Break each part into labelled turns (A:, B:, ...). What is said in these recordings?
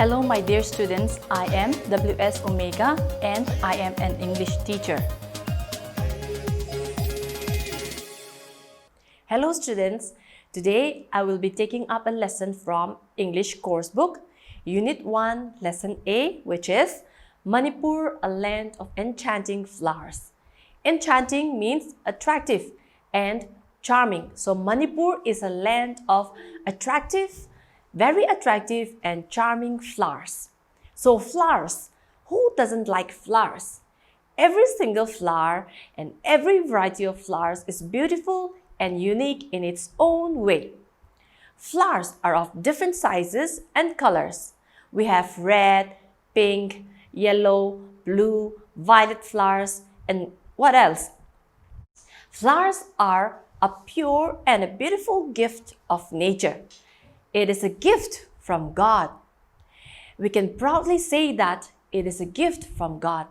A: Hello my dear students, I am WS Omega and I am an English teacher. Hello students, today I will be taking up a lesson from English course book, Unit 1, Lesson A, which is Manipur, a land of enchanting flowers. Enchanting means attractive and charming. So Manipur is a land of very attractive and charming flowers. So flowers, who doesn't like flowers? Every single flower and every variety of flowers is beautiful and unique in its own way. Flowers are of different sizes and colors. We have red, pink, yellow, blue, violet flowers, and what else? Flowers are a pure and a beautiful gift of nature. It is a gift from God. We can proudly say that it is a gift from God.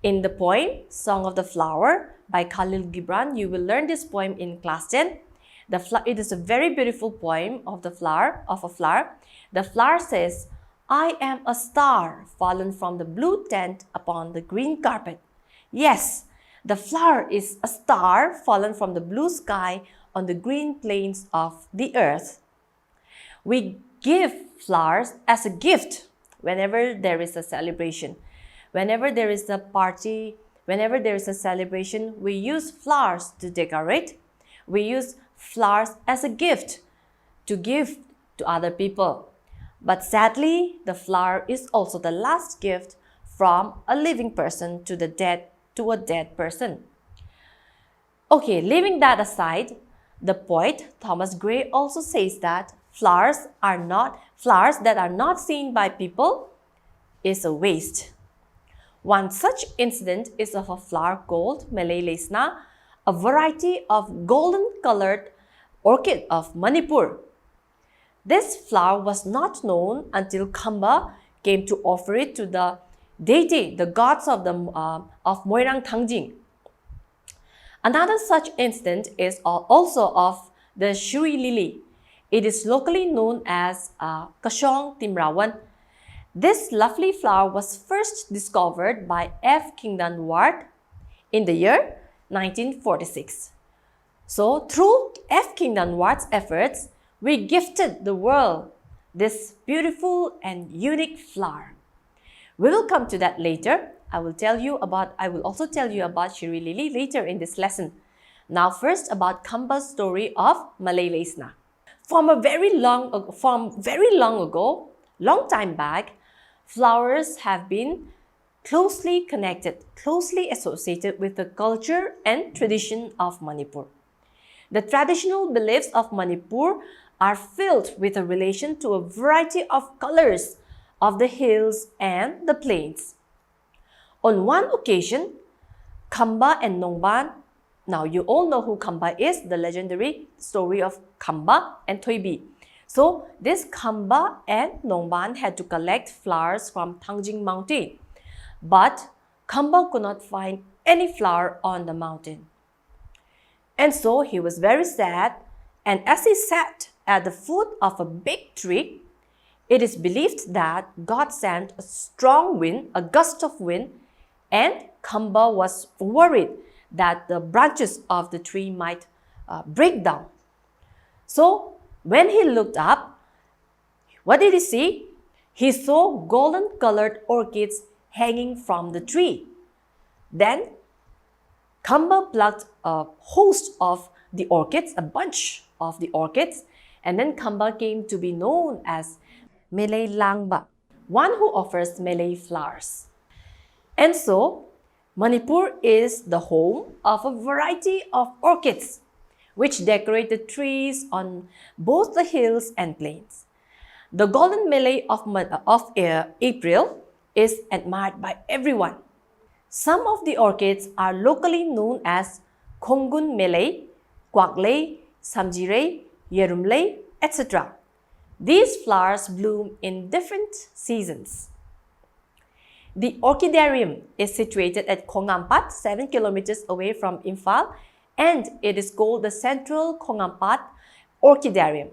A: In the poem, Song of the Flower by Khalil Gibran, you will learn this poem in class 10. It is a very beautiful poem of a flower. The flower says, I am a star fallen from the blue tent upon the green carpet. Yes, the flower is a star fallen from the blue sky on the green plains of the earth. We give flowers as a gift whenever there is a celebration. Whenever there is a party, whenever there is a celebration, we use flowers to decorate. We use flowers as a gift to give to other people. But sadly, the flower is also the last gift from a living person to a dead person. Okay, leaving that aside, the poet Thomas Gray also says that flowers that are not seen by people is a waste. One such incident is of a flower called Malay Lesna, a variety of golden-colored orchid of Manipur. This flower was not known until Khamba came to offer it to the deity, the gods of Moirang Thangjing. Another such incident is also of the Shui lily. It is locally known as Kashong Timrawan. This lovely flower was first discovered by F. Kingdon Ward in the year 1946. So, through F. Kingdon Ward's efforts, we gifted the world this beautiful and unique flower. We will come to that later. I will also tell you about Shiri Lily later in this lesson. Now first about Khamba's story of Malay Lesna. From very long ago, long time back, flowers have been closely connected, closely associated with the culture and tradition of Manipur. The traditional beliefs of Manipur are filled with a relation to a variety of colors of the hills and the plains. On one occasion, Khamba and Nongban, now you all know who Khamba is, the legendary story of Khamba and Thoibi. So this Khamba and Nongban had to collect flowers from Thangjing mountain. But Khamba could not find any flower on the mountain. And so he was very sad, and as he sat at the foot of a big tree, it is believed that God sent a strong wind, a gust of wind, and Khamba was worried that the branches of the tree might break down. So when he looked up, what did he see? He saw golden-colored orchids hanging from the tree. Then Khamba plucked a host of the orchids, a bunch of the orchids, and then Khamba came to be known as Malay Langba, one who offers Malay flowers. And so, Manipur is the home of a variety of orchids, which decorate the trees on both the hills and plains. The golden Malay of April is admired by everyone. Some of the orchids are locally known as Khongun Malay, Kwaklay, Samjire, Yerumlay, etc. These flowers bloom in different seasons. The Orchidarium is situated at Khongampat, 7 kilometers away from Imphal, and it is called the Central Khongampat Orchidarium.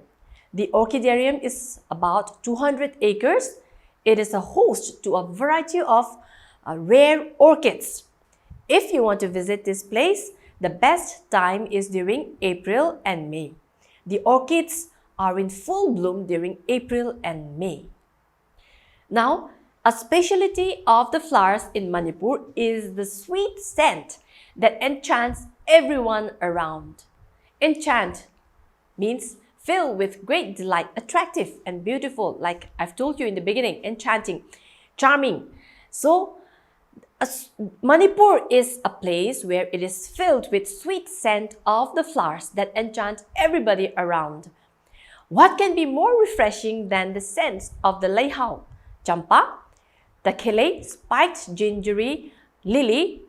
A: The Orchidarium is about 200 acres It is a host to a variety of rare orchids. If you want to visit this place, the best time is during April and May. The orchids are in full bloom during April and May. Now, a specialty of the flowers in Manipur is the sweet scent that enchants everyone around. Enchant means fill with great delight, attractive and beautiful, like I've told you in the beginning, enchanting, charming. So, Manipur is a place where it is filled with sweet scent of the flowers that enchant everybody around. What can be more refreshing than the scents of the leihau, champa, takele, spiked gingery, lily,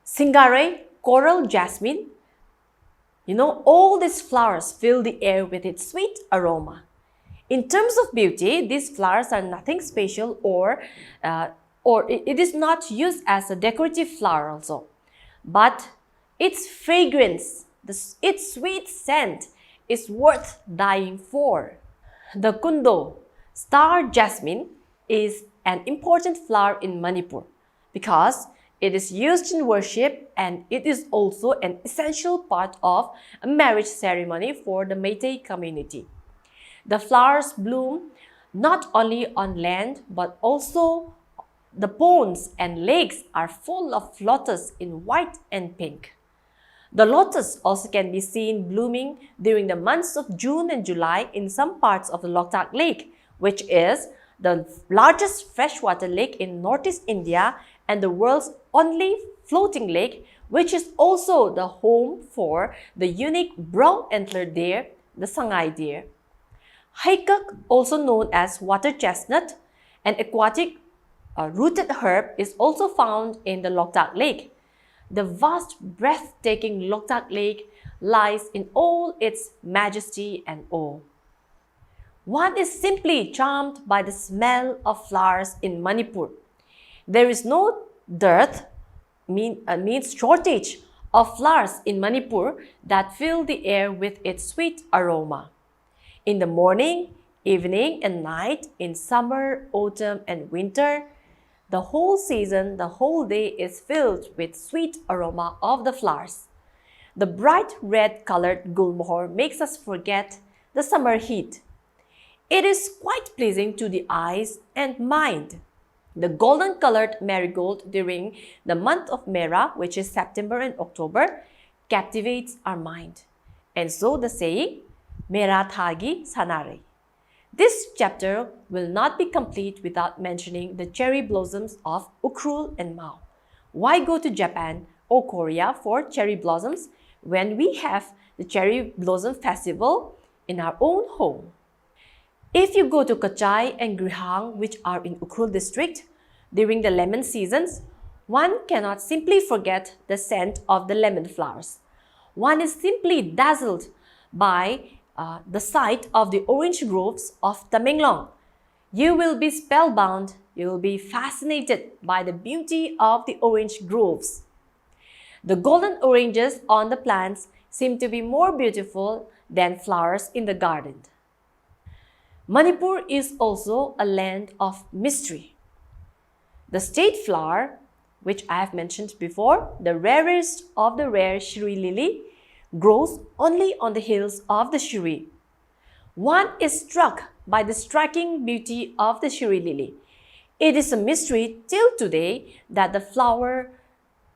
A: singare, coral jasmine? You know, all these flowers fill the air with its sweet aroma. In terms of beauty, these flowers are nothing special or it is not used as a decorative flower also. But its fragrance, its sweet scent is worth dying for. The kundo, star jasmine, is an important flower in Manipur because it is used in worship and it is also an essential part of a marriage ceremony for the Meitei community. The flowers bloom not only on land but also the ponds and lakes are full of lotus in white and pink. The lotus also can be seen blooming during the months of June and July in some parts of the Loktak Lake, which is the largest freshwater lake in northeast India and the world's only floating lake, which is also the home for the unique brown-antlered deer, the Sangai deer. Haikak, also known as water chestnut, an aquatic rooted herb, is also found in the Loktak Lake. The vast, breathtaking Loktak Lake lies in all its majesty and awe. One is simply charmed by the smell of flowers in Manipur. There is no dearth, means shortage of flowers in Manipur that fill the air with its sweet aroma. In the morning, evening and night, in summer, autumn and winter, the whole season, the whole day is filled with sweet aroma of the flowers. The bright red colored gulmohar makes us forget the summer heat. It is quite pleasing to the eyes and mind. The golden colored marigold during the month of Mera, which is September and October, captivates our mind. And so the saying, Mera Thagi Sanare. This chapter will not be complete without mentioning the cherry blossoms of Ukhrul and Mao. Why go to Japan or Korea for cherry blossoms when we have the cherry blossom festival in our own home? If you go to Kachai and Grihang, which are in Ukhrul district, during the lemon seasons, one cannot simply forget the scent of the lemon flowers. One is simply dazzled by the sight of the orange groves of Tamenglong. You will be spellbound, you will be fascinated by the beauty of the orange groves. The golden oranges on the plants seem to be more beautiful than flowers in the garden. Manipur is also a land of mystery. The state flower, which I have mentioned before, the rarest of the rare Shri lily, grows only on the hills of the Shri. One is struck by the striking beauty of the Shri lily. It is a mystery till today that the flower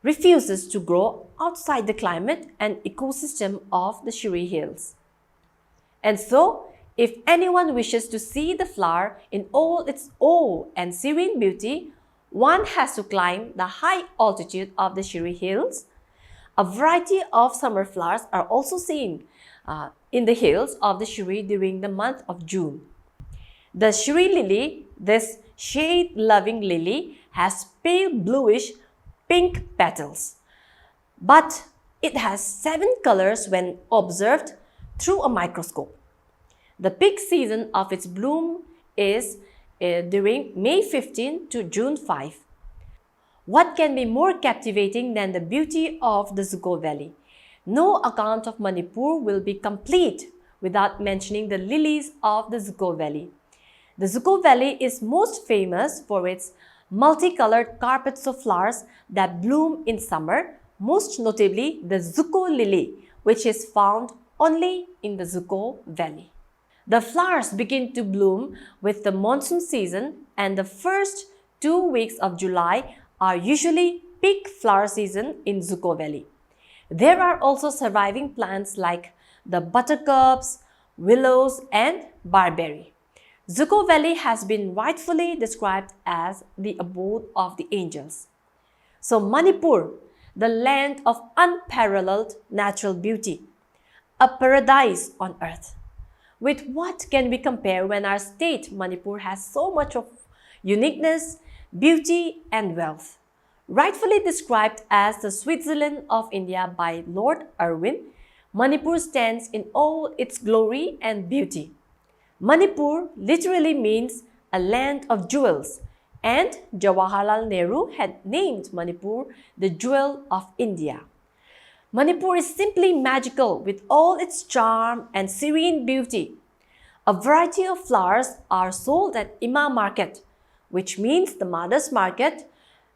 A: refuses to grow outside the climate and ecosystem of the Shri hills. And so, if anyone wishes to see the flower in all its awe and serene beauty, one has to climb the high altitude of the Shri hills. A variety of summer flowers are also seen in the hills of the Shri during the month of June. The Shri lily, this shade-loving lily, has pale bluish pink petals, but it has 7 colors when observed through a microscope. The peak season of its bloom is during May 15 to June 5. What can be more captivating than the beauty of the Zugo Valley? No account of Manipur will be complete without mentioning the lilies of the Zugo Valley. The Zugo Valley is most famous for its multicolored carpets of flowers that bloom in summer, most notably the Zugo lily, which is found only in the Zugo Valley. The flowers begin to bloom with the monsoon season, and the first 2 weeks of July are usually peak flower season in Zugo Valley. There are also surviving plants like the buttercups, willows, and barberry. Zugo Valley has been rightfully described as the abode of the angels. So Manipur, the land of unparalleled natural beauty, a paradise on earth. With what can we compare when our state, Manipur, has so much of uniqueness, beauty, and wealth? Rightfully described as the Switzerland of India by Lord Irwin, Manipur stands in all its glory and beauty. Manipur literally means a land of jewels, and Jawaharlal Nehru had named Manipur the jewel of India. Manipur is simply magical with all its charm and serene beauty. A variety of flowers are sold at Ima Market, which means the Mother's Market,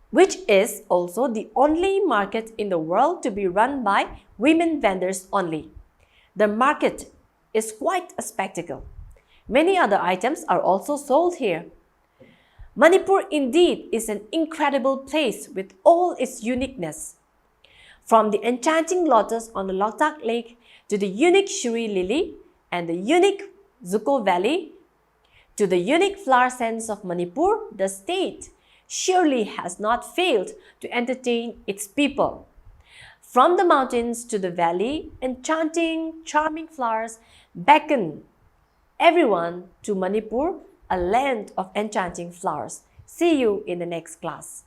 A: which is also the only market in the world to be run by women vendors only. The market is quite a spectacle. Many other items are also sold here. Manipur indeed is an incredible place with all its uniqueness. From the enchanting lotus on the Loktak Lake to the unique Shuri lily and the unique Zugo Valley to the unique flower scents of Manipur, the state surely has not failed to entertain its people. From the mountains to the valley, enchanting, charming flowers beckon everyone to Manipur, a land of enchanting flowers. See you in the next class.